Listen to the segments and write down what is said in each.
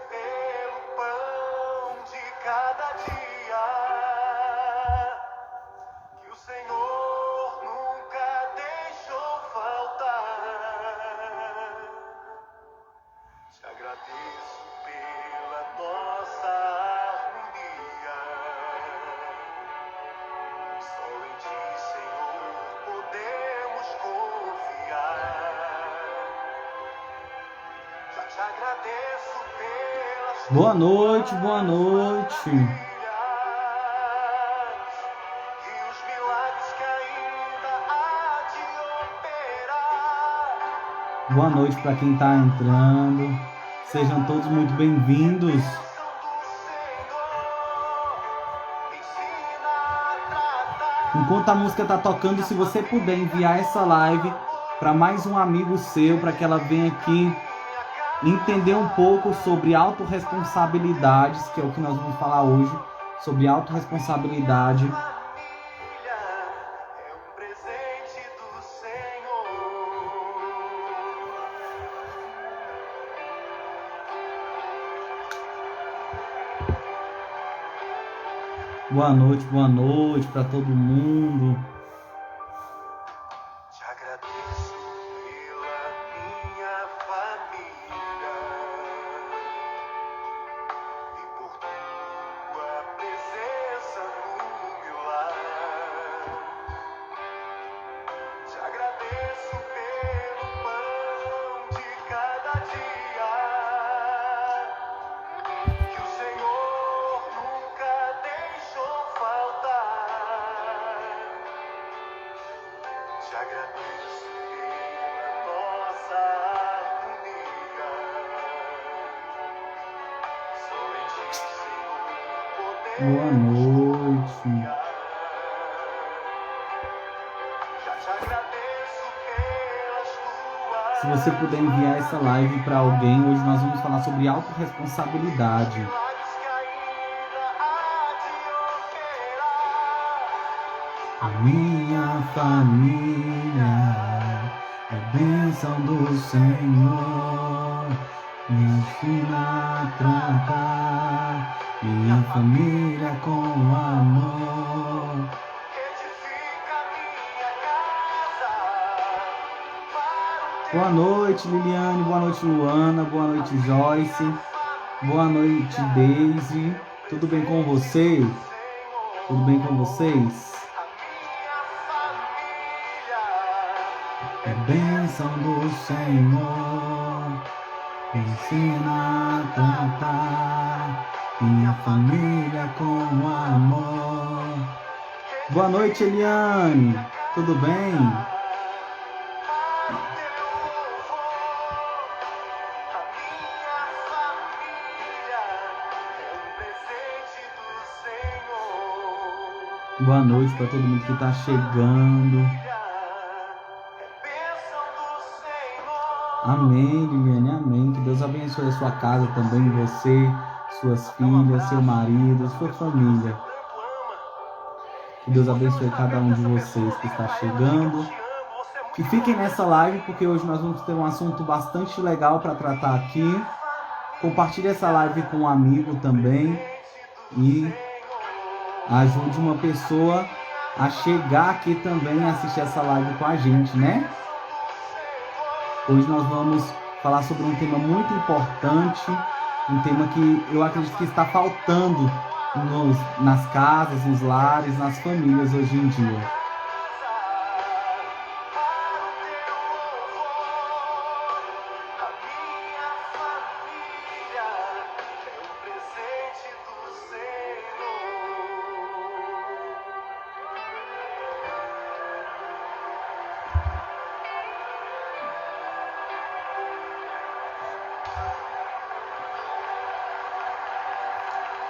pelo pão de cada dia, que o Senhor nunca deixou faltar. Te agradeço pela nossa harmonia. Só em ti, Senhor, podemos confiar. Já te agradeço pelas Boa noite, boa noite. e os milagres que ainda há de operar. Boa noite para quem está entrando. Sejam todos muito bem-vindos. Bênção do Senhor, ensina a tratar. Enquanto a música está tocando, se você puder enviar essa live para mais um amigo seu, para que ela venha aqui entender um pouco sobre autorresponsabilidades, que é o que nós vamos falar hoje, sobre autorresponsabilidade. Família é um presente do Senhor. Boa noite para todo mundo. Te agradeço pela minha família e por tua presença no meu lar. Te agradeço pelo pão de cada dia, que o Senhor nunca deixou faltar. Te agradeço pela nossa harmonia. Só em ti, Senhor, Boa podemos noite. confiar. Já te agradeço pelas tuas Se você puder enviar essa live para alguém, hoje nós vamos falar sobre autorresponsabilidade. milagres que ainda há de operar. A minha família é bênção do Senhor. Me ensina a tratar minha família com amor. Edifica minha casa para o Boa noite, Liliane. Boa noite, Luana. Boa noite, Joyce. Boa noite, Daisy. Tudo bem com vocês? Tudo bem com vocês? É bênção do Senhor. Me ensina a tratar minha família com amor. Boa noite, Eliane. Tudo bem? Boa noite para todo mundo que está chegando. Amém, Liliane, amém. Que Deus abençoe a sua casa também, você, suas filhas, seu marido, sua família. Que Deus abençoe cada um de vocês que está chegando. Que fiquem nessa live, porque hoje nós vamos ter um assunto bastante legal para tratar aqui. Compartilhe essa live com um amigo também e ajude uma pessoa a chegar aqui também e assistir essa live com a gente, né? Hoje nós vamos falar sobre um tema muito importante, um tema que eu acredito que está faltando nas casas, nos lares, nas famílias hoje em dia.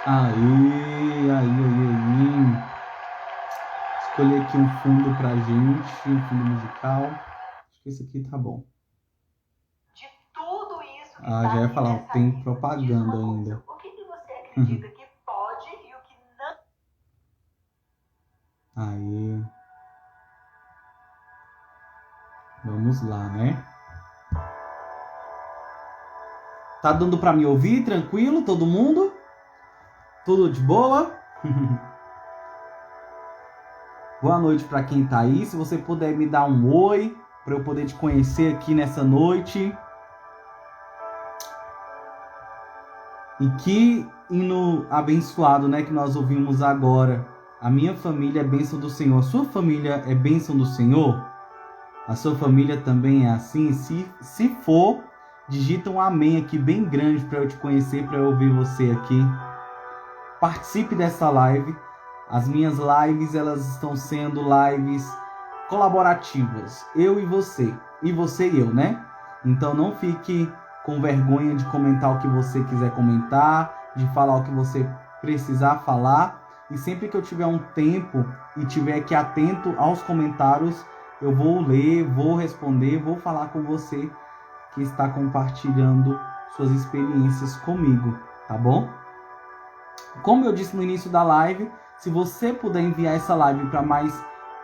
Aí. Escolher aqui um fundo pra gente, um fundo musical. Acho que esse aqui tá bom. De tudo isso que já ia falar, tem propaganda ainda. O que você acredita que pode e o que não? Aí. Vamos lá, né? Tá dando para me ouvir? Tranquilo? Todo mundo? Tudo de boa? Boa noite para quem tá aí. Se você puder me dar um oi, para eu poder te conhecer aqui nessa noite. E que hino abençoado, né, que nós ouvimos agora. A minha família é bênção do Senhor. A sua família é bênção do Senhor? A sua família também é assim? Se for, digita um amém aqui bem grande para eu te conhecer, para eu ouvir você aqui. Participe dessa live. As minhas lives, elas estão sendo lives colaborativas. Eu e você e eu, né? Então não fique com vergonha de comentar o que você quiser comentar, de falar o que você precisar falar. E sempre que eu tiver um tempo e tiver aqui atento aos comentários, eu vou ler, vou responder, vou falar com você que está compartilhando suas experiências comigo, tá bom? Como eu disse no início da live, se você puder enviar essa live para mais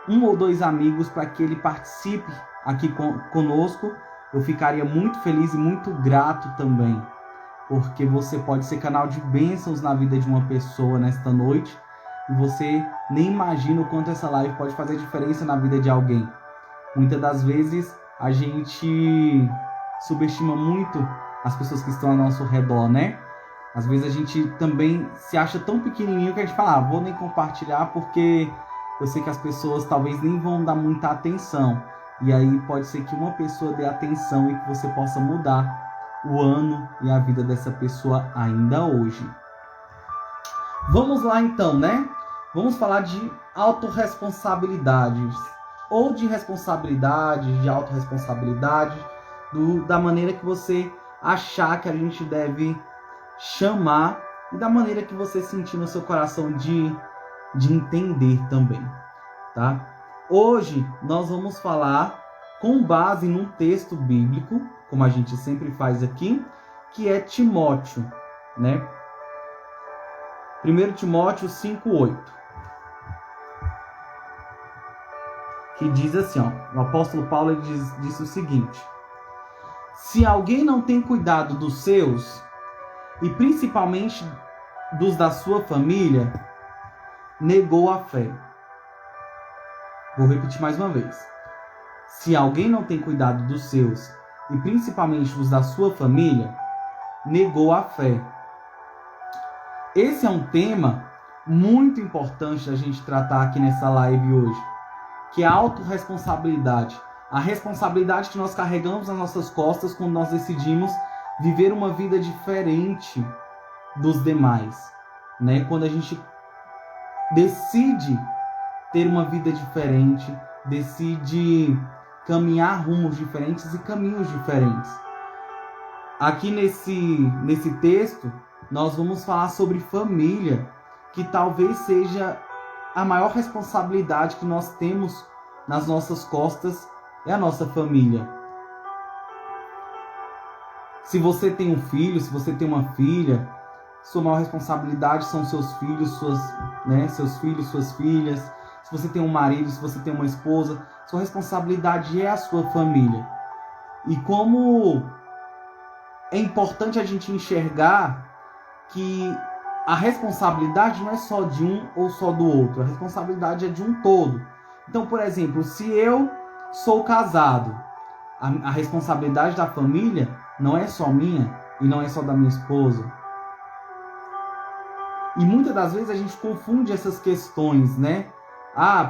1 ou 2 amigos para que ele participe aqui conosco, eu ficaria muito feliz e muito grato também, porque você pode ser canal de bênçãos na vida de uma pessoa nesta noite e você nem imagina o quanto essa live pode fazer diferença na vida de alguém. Muitas das vezes a gente subestima muito as pessoas que estão ao nosso redor, né? Às vezes a gente também se acha tão pequenininho que a gente fala, vou nem compartilhar porque eu sei que as pessoas talvez nem vão dar muita atenção. E aí pode ser que uma pessoa dê atenção e que você possa mudar o ano e a vida dessa pessoa ainda hoje. Vamos lá então, né? Vamos falar de autorresponsabilidades. Ou de responsabilidade, de autorresponsabilidade, da maneira que você achar que a gente deve chamar e da maneira que você sentir no seu coração de entender também, tá? Hoje nós vamos falar com base num texto bíblico, como a gente sempre faz aqui, que é Timóteo, né? 1 Timóteo 5:8. Que diz assim, ó, o apóstolo Paulo ele disse o seguinte: se alguém não tem cuidado dos seus, e principalmente dos da sua família, negou a fé. Vou repetir mais uma vez. Se alguém não tem cuidado dos seus, e principalmente dos da sua família, negou a fé. Esse é um tema muito importante da gente tratar aqui nessa live hoje, que é a autorresponsabilidade. A responsabilidade que nós carregamos nas nossas costas quando nós decidimos viver uma vida diferente dos demais, né? Quando a gente decide ter uma vida diferente, decide caminhar rumos diferentes e caminhos diferentes. Aqui nesse texto, nós vamos falar sobre família, que talvez seja a maior responsabilidade que nós temos nas nossas costas, é a nossa família. Se você tem um filho, se você tem uma filha, sua maior responsabilidade são seus filhos, seus filhos, suas filhas. Se você tem um marido, se você tem uma esposa, sua responsabilidade é a sua família. E como é importante a gente enxergar que a responsabilidade não é só de um ou só do outro, a responsabilidade é de um todo. Então, por exemplo, se eu sou casado, a responsabilidade da família não é só minha e não é só da minha esposa. E muitas das vezes a gente confunde essas questões, né?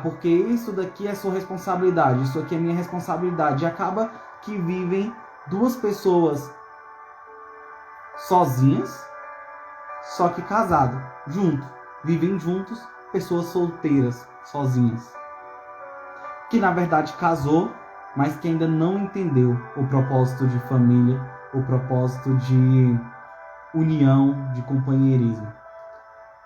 Porque isso daqui é sua responsabilidade, isso aqui é minha responsabilidade. E acaba que vivem duas pessoas sozinhas, só que casadas, juntos. Vivem juntos, pessoas solteiras, sozinhas. Que na verdade casou, mas que ainda não entendeu o propósito de família, o propósito de união, de companheirismo.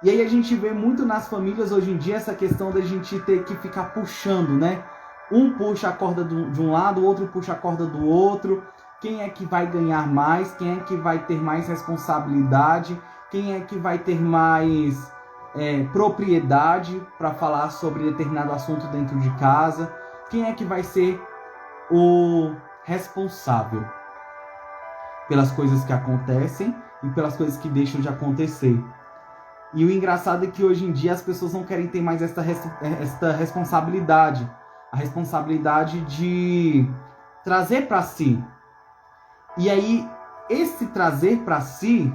E aí a gente vê muito nas famílias hoje em dia essa questão da gente ter que ficar puxando, né? Um puxa a corda de um lado, o outro puxa a corda do outro. Quem é que vai ganhar mais? Quem é que vai ter mais responsabilidade? Quem é que vai ter mais propriedade para falar sobre determinado assunto dentro de casa? Quem é que vai ser o responsável? pelas coisas que acontecem e pelas coisas que deixam de acontecer. E o engraçado é que hoje em dia as pessoas não querem ter mais esta responsabilidade. A responsabilidade de trazer para si. E aí, esse trazer para si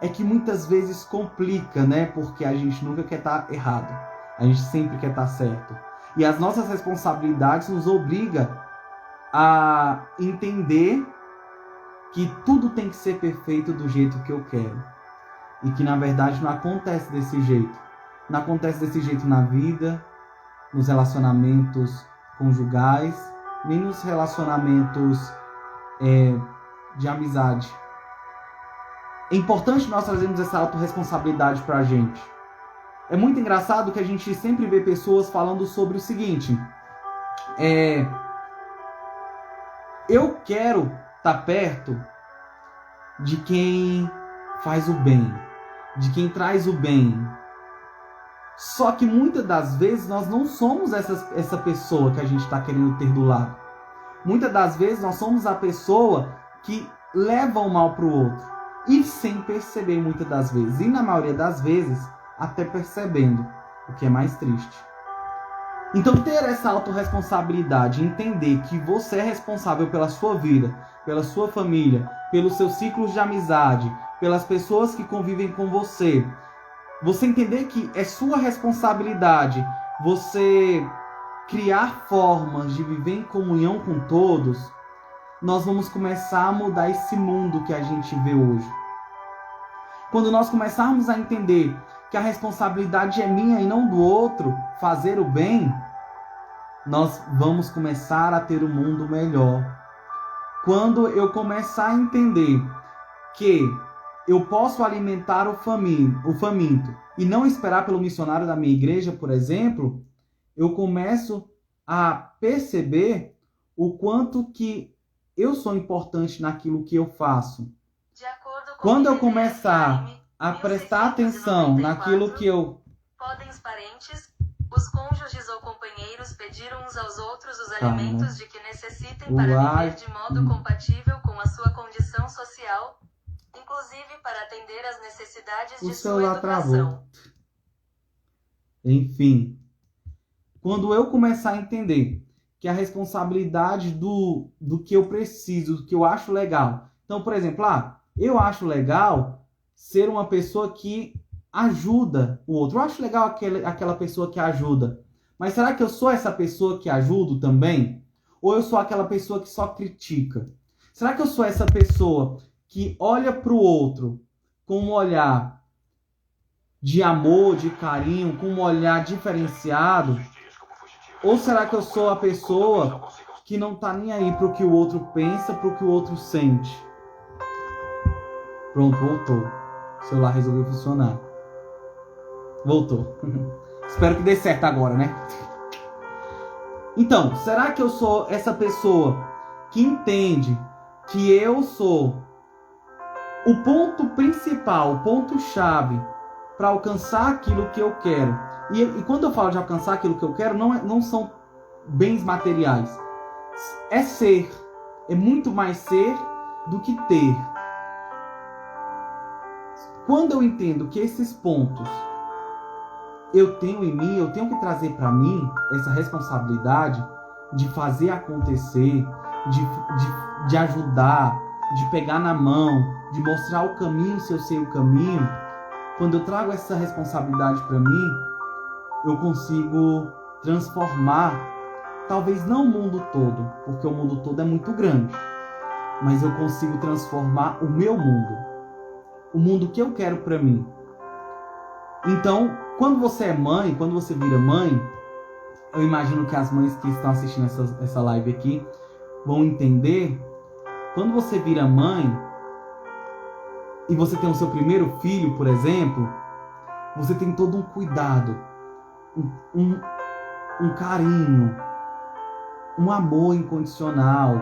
é que muitas vezes complica, né? Porque a gente nunca quer estar errado. A gente sempre quer estar certo. E as nossas responsabilidades nos obrigam a entender que tudo tem que ser perfeito do jeito que eu quero. E que, na verdade, não acontece desse jeito. Não acontece desse jeito na vida, nos relacionamentos conjugais, nem nos relacionamentos de amizade. É importante nós trazermos essa autorresponsabilidade para a gente. É muito engraçado que a gente sempre vê pessoas falando sobre o seguinte: eu quero estar perto de quem faz o bem, de quem traz o bem. Só que muitas das vezes nós não somos essa pessoa que a gente está querendo ter do lado. Muitas das vezes nós somos a pessoa que leva o mal para o outro. E sem perceber muitas das vezes. E na maioria das vezes, até percebendo. O que é mais triste. Então ter essa autorresponsabilidade, entender que você é responsável pela sua vida, pela sua família, pelos seus ciclos de amizade, pelas pessoas que convivem com você. Você entender que é sua responsabilidade você criar formas de viver em comunhão com todos, nós vamos começar a mudar esse mundo que a gente vê hoje. Quando nós começarmos a entender que a responsabilidade é minha e não do outro, fazer o bem, nós vamos começar a ter um mundo melhor. Quando eu começar a entender que eu posso alimentar o faminto e não esperar pelo missionário da minha igreja, por exemplo, eu começo a perceber o quanto que eu sou importante naquilo que eu faço. Quando eu começar a prestar atenção naquilo que eu... Podem os parentes, os cônjuges ou companheiros pedir uns aos outros os alimentos de que necessitem para viver de modo compatível com a sua condição social, inclusive para atender às necessidades de sua educação. Travou. Enfim, quando eu começar a entender que a responsabilidade do que eu preciso, do que eu acho legal. Então, por exemplo, eu acho legal ser uma pessoa que ajuda o outro. Eu acho legal aquela pessoa que ajuda. Mas será que eu sou essa pessoa que ajudo também? Ou eu sou aquela pessoa que só critica? Será que eu sou essa pessoa que olha para o outro com um olhar de amor, de carinho, com um olhar diferenciado? Ou será que eu sou a pessoa que não tá nem aí para o que o outro pensa, para o que o outro sente? Pronto, voltou. O celular resolveu funcionar. Voltou. Espero que dê certo agora, né? Então, será que eu sou essa pessoa que entende que eu sou o ponto principal, o ponto-chave para alcançar aquilo que eu quero? E quando eu falo de alcançar aquilo que eu quero, não são bens materiais. É ser. É muito mais ser do que ter. Quando eu entendo que esses pontos eu tenho em mim, eu tenho que trazer para mim essa responsabilidade de fazer acontecer, de ajudar, de pegar na mão, de mostrar o caminho se eu sei o caminho. Quando eu trago essa responsabilidade para mim, eu consigo transformar, talvez não o mundo todo, porque o mundo todo é muito grande, mas eu consigo transformar o meu mundo, o mundo que eu quero para mim. Então, quando você é mãe, quando você vira mãe, eu imagino que as mães que estão assistindo essa live aqui vão entender, quando você vira mãe e você tem o seu primeiro filho, por exemplo, você tem todo um cuidado, um carinho, um amor incondicional.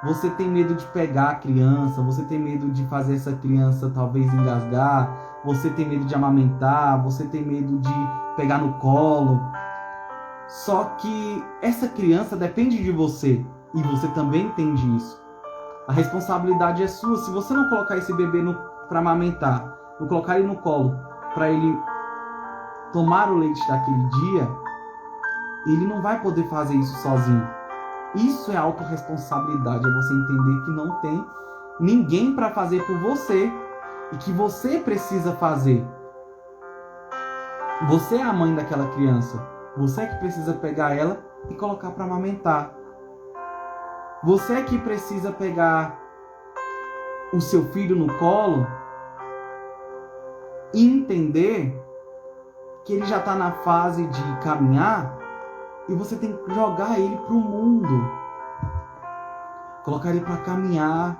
Você tem medo de pegar a criança, você tem medo de fazer essa criança talvez engasgar, você tem medo de amamentar, você tem medo de pegar no colo. Só que essa criança depende de você, e você também entende isso. A responsabilidade é sua. Se você não colocar esse bebê para amamentar, não colocar ele no colo para ele tomar o leite daquele dia, ele não vai poder fazer isso sozinho. Isso é autorresponsabilidade, é você entender que não tem ninguém para fazer por você e que você precisa fazer. Você é a mãe daquela criança. Você é que precisa pegar ela e colocar para amamentar. Você é que precisa pegar o seu filho no colo e entender que ele já está na fase de caminhar e você tem que jogar ele para o mundo. Colocar ele para caminhar,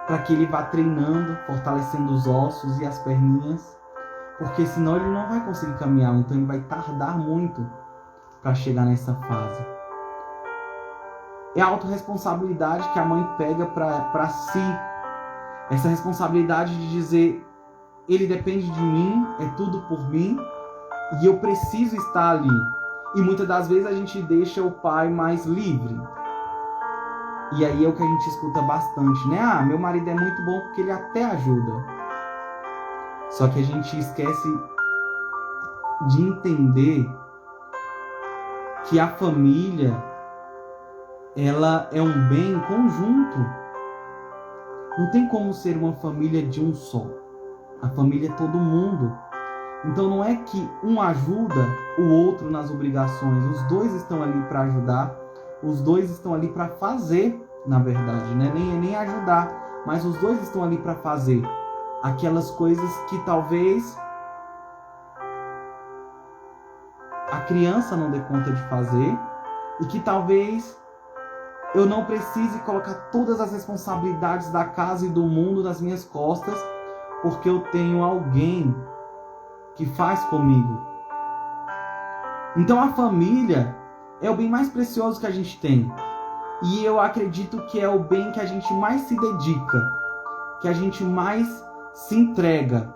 para que ele vá treinando, fortalecendo os ossos e as perninhas, porque senão ele não vai conseguir caminhar, então ele vai tardar muito para chegar nessa fase. É a autorresponsabilidade que a mãe pega para si. Essa responsabilidade de dizer, ele depende de mim, é tudo por mim, e eu preciso estar ali. E muitas das vezes a gente deixa o pai mais livre. E aí é o que a gente escuta bastante, né? Ah, meu marido é muito bom porque ele até ajuda. Só que a gente esquece de entender que a família, ela é um bem conjunto. Não tem como ser uma família de um só. A família é todo mundo. Então não é que um ajuda o outro nas obrigações. Os dois estão ali para ajudar. Os dois estão ali para fazer, na verdade, né? Nem ajudar, mas os dois estão ali para fazer aquelas coisas que talvez a criança não dê conta de fazer e que talvez eu não precise colocar todas as responsabilidades da casa e do mundo nas minhas costas, porque eu tenho alguém que faz comigo. Então a família é o bem mais precioso que a gente tem. E eu acredito que é o bem que a gente mais se dedica, que a gente mais se entrega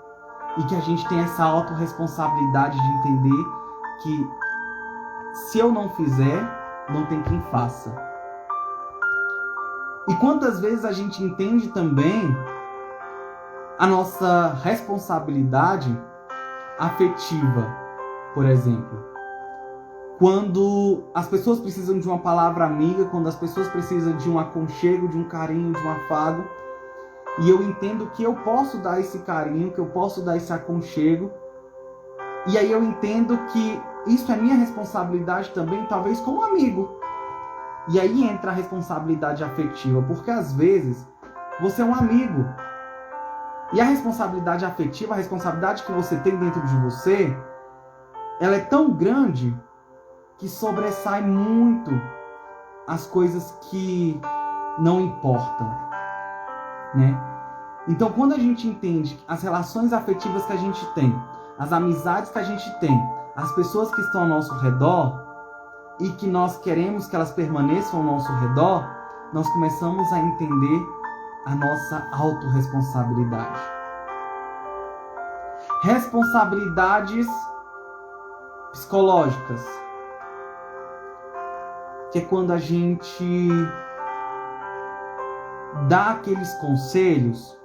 e que a gente tem essa autorresponsabilidade de entender que se eu não fizer, não tem quem faça. E quantas vezes a gente entende também a nossa responsabilidade afetiva, por exemplo. Quando as pessoas precisam de uma palavra amiga, quando as pessoas precisam de um aconchego, de um carinho, de um afago, e eu entendo que eu posso dar esse carinho, que eu posso dar esse aconchego, e aí eu entendo que isso é minha responsabilidade também, talvez como amigo. E aí entra a responsabilidade afetiva, porque às vezes você é um amigo, e a responsabilidade afetiva, a responsabilidade que você tem dentro de você, ela é tão grande que sobressai muito as coisas que não importam, né? Então, quando a gente entende as relações afetivas que a gente tem, as amizades que a gente tem, as pessoas que estão ao nosso redor e que nós queremos que elas permaneçam ao nosso redor, nós começamos a entender a nossa autorresponsabilidade. Responsabilidades psicológicas, que é quando a gente dá aqueles conselhos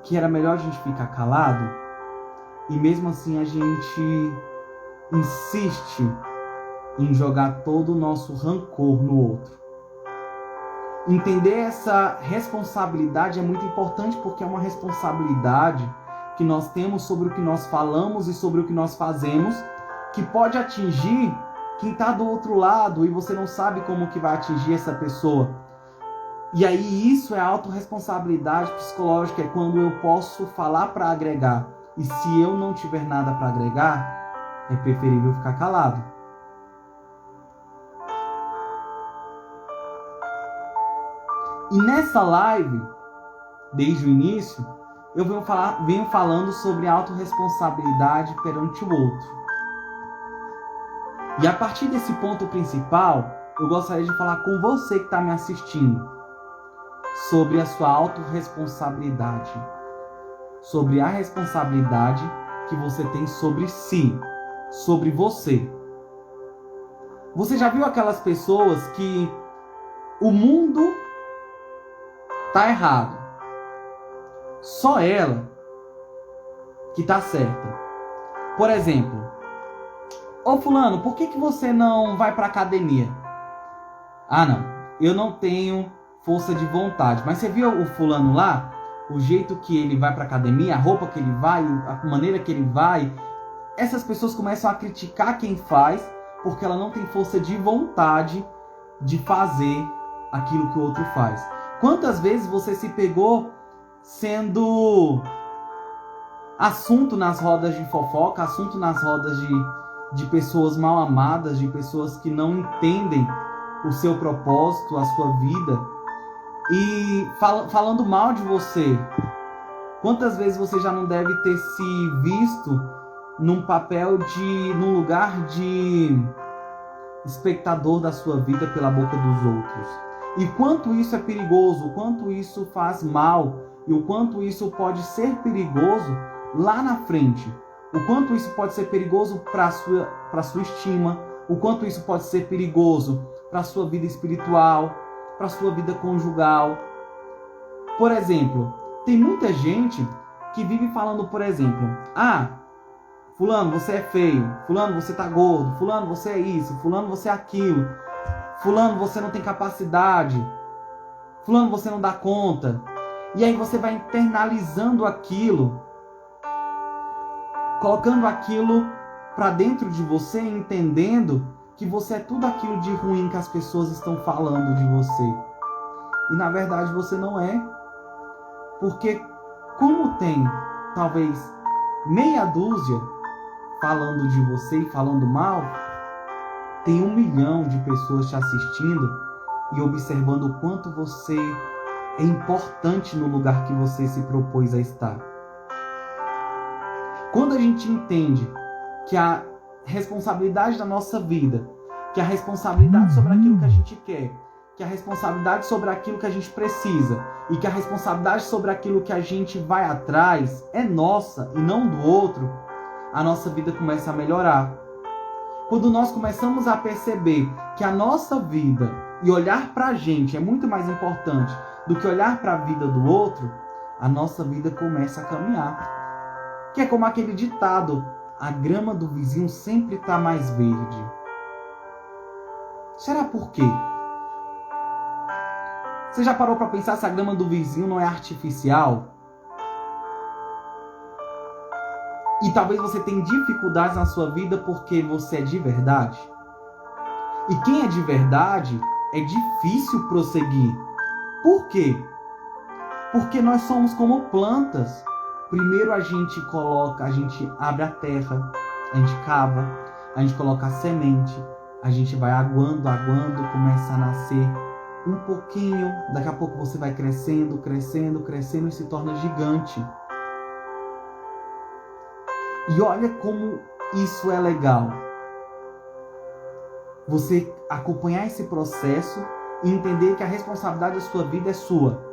que era melhor a gente ficar calado e mesmo assim a gente insiste em jogar todo o nosso rancor no outro. Entender essa responsabilidade é muito importante porque é uma responsabilidade que nós temos sobre o que nós falamos e sobre o que nós fazemos, que pode atingir quem está do outro lado e você não sabe como que vai atingir essa pessoa. E aí isso é autorresponsabilidade psicológica, é quando eu posso falar para agregar. E se eu não tiver nada para agregar, é preferível ficar calado. E nessa live, desde o início, eu venho falando sobre autorresponsabilidade perante o outro. E a partir desse ponto principal, eu gostaria de falar com você que está me assistindo sobre a sua autorresponsabilidade, sobre a responsabilidade que você tem sobre si, sobre você. Você já viu aquelas pessoas que o mundo tá errado. Só ela que tá certa. Por exemplo, ô fulano, por que você não vai pra academia? Ah, não, eu não tenho força de vontade. Mas você viu o fulano lá? O jeito que ele vai pra academia, a roupa que ele vai, a maneira que ele vai. Essas pessoas começam a criticar quem faz porque ela não tem força de vontade de fazer aquilo que o outro faz. Quantas vezes você se pegou sendo assunto nas rodas de fofoca, assunto nas rodas de pessoas mal amadas, de pessoas que não entendem o seu propósito, a sua vida, e falando mal de você? Quantas vezes você já não deve ter se visto num lugar de espectador da sua vida pela boca dos outros? E quanto isso é perigoso, o quanto isso faz mal, e o quanto isso pode ser perigoso lá na frente. O quanto isso pode ser perigoso para a sua estima, o quanto isso pode ser perigoso para a sua vida espiritual, para a sua vida conjugal. Por exemplo, tem muita gente que vive falando, por exemplo, fulano, você é feio, fulano, você tá gordo, fulano, você é isso, fulano, você é aquilo, fulano, você não tem capacidade, fulano, você não dá conta. E aí você vai internalizando aquilo, colocando aquilo para dentro de você, entendendo que você é tudo aquilo de ruim que as pessoas estão falando de você. E na verdade você não é. Porque como tem talvez meia dúzia falando de você e falando mal, tem 1 milhão de pessoas te assistindo e observando o quanto você é importante no lugar que você se propôs a estar. Quando a gente entende que a responsabilidade da nossa vida, que a responsabilidade sobre aquilo que a gente quer, que a responsabilidade sobre aquilo que a gente precisa e que a responsabilidade sobre aquilo que a gente vai atrás é nossa e não do outro, a nossa vida começa a melhorar. Quando nós começamos a perceber que a nossa vida e olhar para a gente é muito mais importante do que olhar para a vida do outro, a nossa vida começa a caminhar. Que é como aquele ditado: a grama do vizinho sempre está mais verde. Será por quê? Você já parou para pensar se a grama do vizinho não é artificial? E talvez você tenha dificuldades na sua vida porque você é de verdade. E quem é de verdade é difícil prosseguir. Por quê? Porque nós somos como plantas. Primeiro a gente abre a terra, a gente cava, a gente coloca a semente, a gente vai aguando, começa a nascer um pouquinho, daqui a pouco você vai crescendo e se torna gigante. E olha como isso é legal. Você acompanhar esse processo e entender que a responsabilidade da sua vida é sua.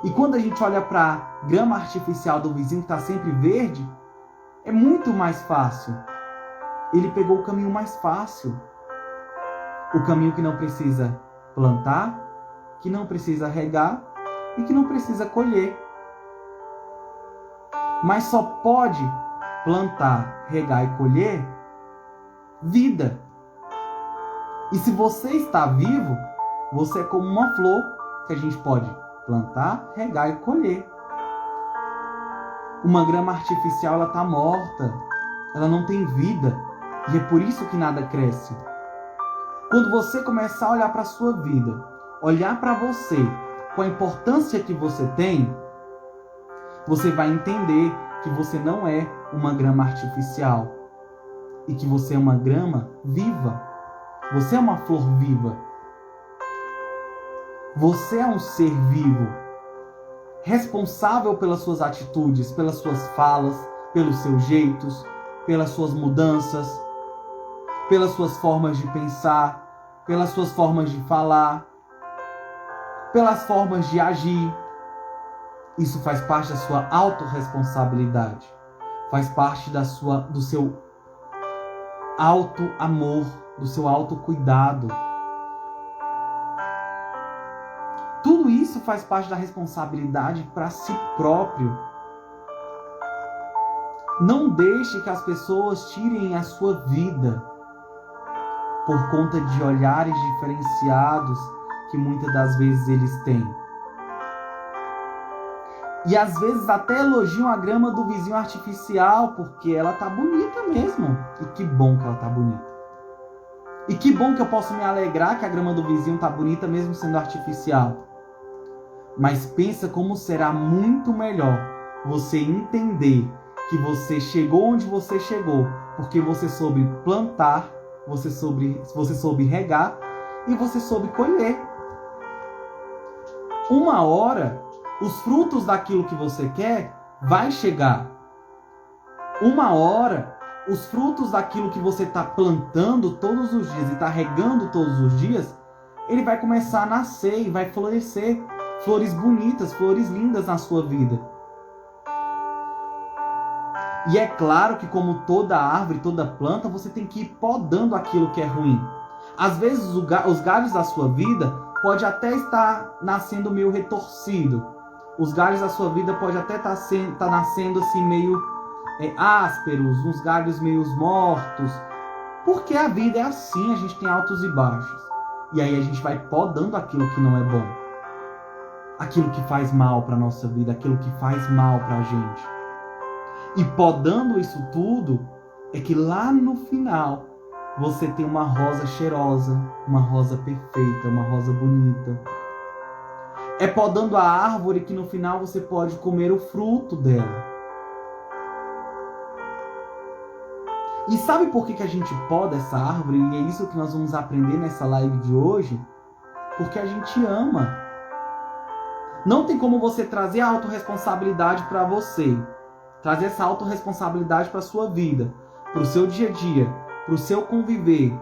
E quando a gente olha para a grama artificial do vizinho que está sempre verde, é muito mais fácil. Ele pegou o caminho mais fácil. O caminho que não precisa plantar, que não precisa regar e que não precisa colher. Mas só pode plantar, regar e colher vida. E se você está vivo, você é como uma flor que a gente pode plantar, regar e colher. Uma grama artificial, ela está morta, ela não tem vida, e é por isso que nada cresce. Quando você começar a olhar para a sua vida, olhar para você, com a importância que você tem, você vai entender que você não é uma grama artificial e que você é uma grama viva. Você é uma flor viva. Você é um ser vivo, responsável pelas suas atitudes, pelas suas falas, pelos seus jeitos, pelas suas mudanças, pelas suas formas de pensar, pelas suas formas de falar, pelas formas de agir. Isso faz parte da sua autorresponsabilidade, faz parte do seu auto-amor, do seu autocuidado. Tudo isso isso faz parte da responsabilidade para si próprio. Não deixe que as pessoas tirem a sua vida por conta de olhares diferenciados que muitas das vezes eles têm. E às vezes até elogiam a grama do vizinho artificial porque ela tá bonita mesmo. E que bom que ela tá bonita. E que bom que eu posso me alegrar que a grama do vizinho tá bonita mesmo sendo artificial. Mas pensa como será muito melhor você entender que você chegou onde você chegou porque você soube plantar, você soube regar e você soube colher. Uma hora, os frutos daquilo que você quer vai chegar. Uma hora, os frutos daquilo que você está plantando todos os dias e está regando todos os dias, ele vai começar a nascer e vai florescer. Flores bonitas, flores lindas na sua vida. E é claro que como toda árvore, toda planta, você tem que ir podando aquilo que é ruim. Às vezes os galhos da sua vida pode até estar nascendo meio retorcido. Os galhos da sua vida pode até estar nascendo assim meio ásperos, uns galhos meio mortos. Porque a vida é assim, a gente tem altos e baixos. E aí a gente vai podando aquilo que não é bom. Aquilo que faz mal para a nossa vida, aquilo que faz mal para a gente. E podando isso tudo, é que lá no final você tem uma rosa cheirosa, uma rosa perfeita, uma rosa bonita. É podando a árvore que no final você pode comer o fruto dela. E sabe por que a gente poda essa árvore? E é isso que nós vamos aprender nessa live de hoje. Porque a gente ama. Não tem como você trazer a autorresponsabilidade para você. Trazer essa autorresponsabilidade para a sua vida. Para o seu dia a dia. Para o seu conviver.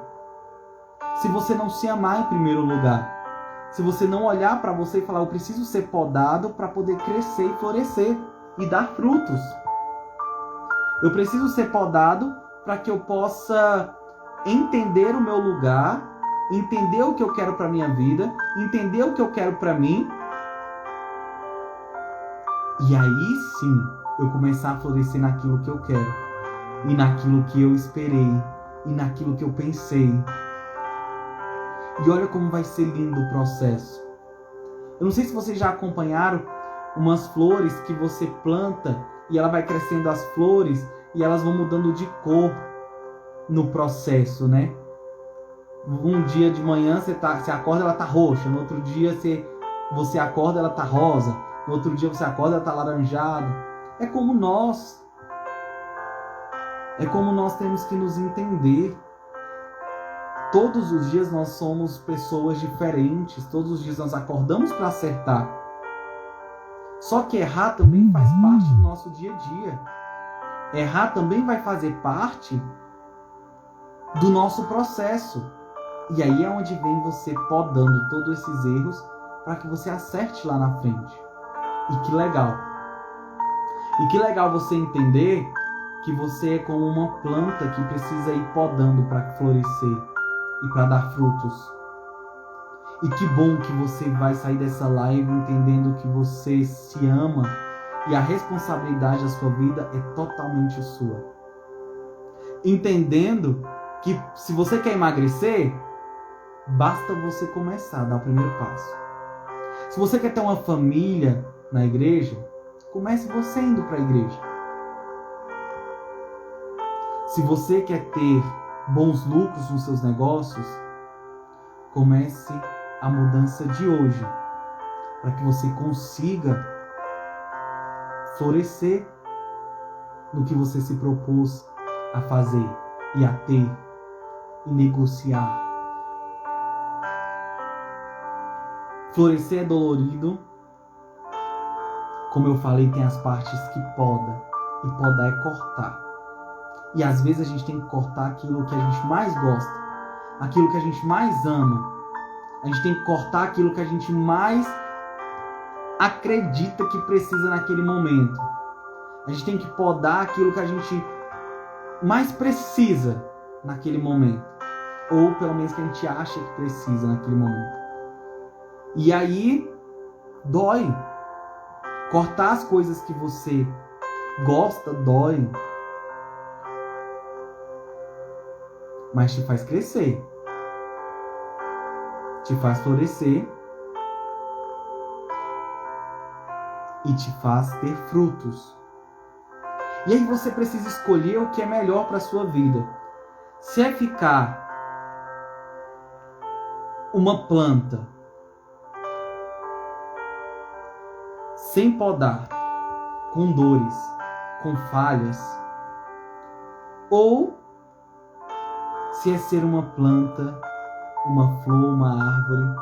Se você não se amar em primeiro lugar. Se você não olhar para você e falar, eu preciso ser podado para poder crescer e florescer. E dar frutos. Eu preciso ser podado para que eu possa entender o meu lugar. Entender o que eu quero para minha vida. Entender o que eu quero para mim. E aí sim, eu começar a florescer naquilo que eu quero. E naquilo que eu esperei. E naquilo que eu pensei. E olha como vai ser lindo o processo. Eu não sei se vocês já acompanharam umas flores que você planta. E ela vai crescendo as flores. E elas vão mudando de cor no processo, né? Um dia de manhã você acorda, ela tá roxa. No outro dia você acorda, ela tá rosa. No outro dia você acorda, ela está laranjada. É como nós. É como nós temos que nos entender. Todos os dias nós somos pessoas diferentes. Todos os dias nós acordamos para acertar. Só que errar também faz parte do nosso dia a dia. Errar também vai fazer parte do nosso processo. E aí é onde vem você podando todos esses erros para que você acerte lá na frente. E que legal. E que legal você entender que você é como uma planta que precisa ir podando para florescer e para dar frutos. E que bom que você vai sair dessa live entendendo que você se ama e a responsabilidade da sua vida é totalmente sua. Entendendo que se você quer emagrecer, basta você começar a dar o primeiro passo. Se você quer ter uma família na igreja, comece você indo para a igreja. Se você quer ter bons lucros nos seus negócios, comece a mudança de hoje, para que você consiga florescer no que você se propôs a fazer e a ter e negociar. Florescer é dolorido. Como eu falei, tem as partes que poda. E podar é cortar. E às vezes a gente tem que cortar aquilo que a gente mais gosta. Aquilo que a gente mais ama. A gente tem que cortar aquilo que a gente mais acredita que precisa naquele momento. A gente tem que podar aquilo que a gente mais precisa naquele momento. Ou pelo menos que a gente acha que precisa naquele momento. E aí Dói. Cortar as coisas que você gosta dói. Mas te faz crescer. Te faz florescer. E te faz ter frutos. E aí você precisa escolher o que é melhor para a sua vida. Se é ficar uma planta sem podar, com dores, com falhas, ou se é ser uma planta, uma flor, uma árvore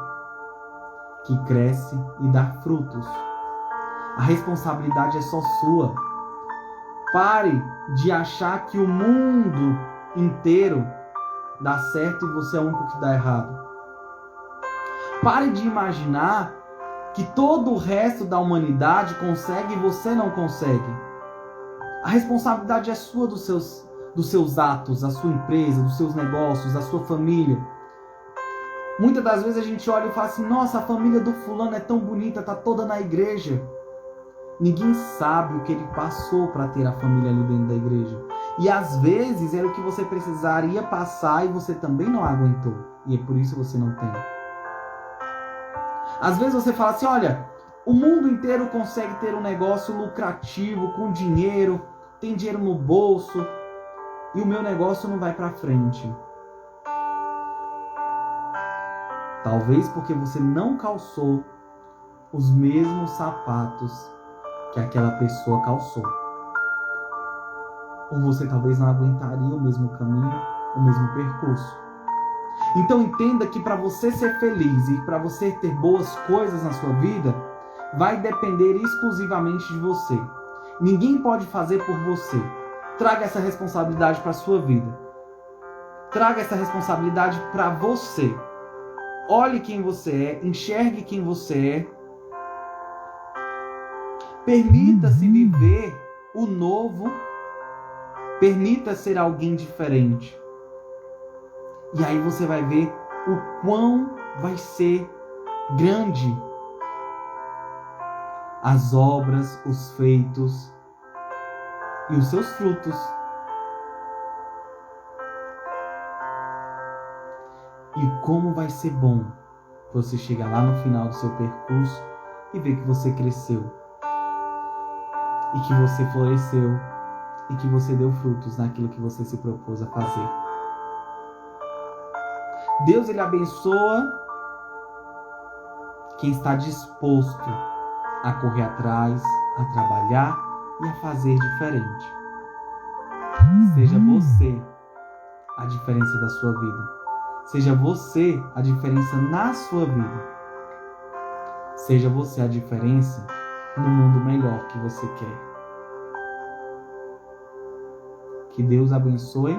que cresce e dá frutos. A responsabilidade é só sua. Pare de achar que o mundo inteiro dá certo e você é o único que dá errado. Pare de imaginar que todo o resto da humanidade consegue e você não consegue. A responsabilidade é sua dos seus atos, da sua empresa, dos seus negócios, da sua família. Muitas das vezes a gente olha e fala assim, nossa, a família do fulano é tão bonita, tá toda na igreja. Ninguém sabe o que ele passou para ter a família ali dentro da igreja. E às vezes era o que você precisaria passar e você também não aguentou. E é por isso que você não tem. Às vezes você fala assim, olha, o mundo inteiro consegue ter um negócio lucrativo, com dinheiro, tem dinheiro no bolso, e o meu negócio não vai para frente. Talvez porque você não calçou os mesmos sapatos que aquela pessoa calçou. Ou você talvez não aguentaria o mesmo caminho, o mesmo percurso. Então entenda que para você ser feliz e para você ter boas coisas na sua vida, vai depender exclusivamente de você. Ninguém pode fazer por você. Traga essa responsabilidade para a sua vida. Traga essa responsabilidade para você. Olhe quem você é, enxergue quem você é. Permita-se viver o novo. Permita ser alguém diferente. E aí você vai ver o quão vai ser grande as obras, os feitos e os seus frutos. E como vai ser bom você chegar lá no final do seu percurso e ver que você cresceu. E que você floresceu. E que você deu frutos naquilo que você se propôs a fazer. Deus, Ele abençoa quem está disposto a correr atrás, a trabalhar e a fazer diferente. Seja você a diferença da sua vida. Seja você a diferença na sua vida. Seja você a diferença no mundo melhor que você quer. Que Deus abençoe,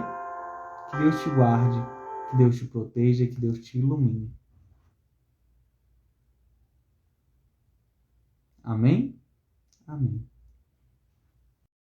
que Deus te guarde, que Deus te proteja, que Deus te ilumine. Amém? Amém.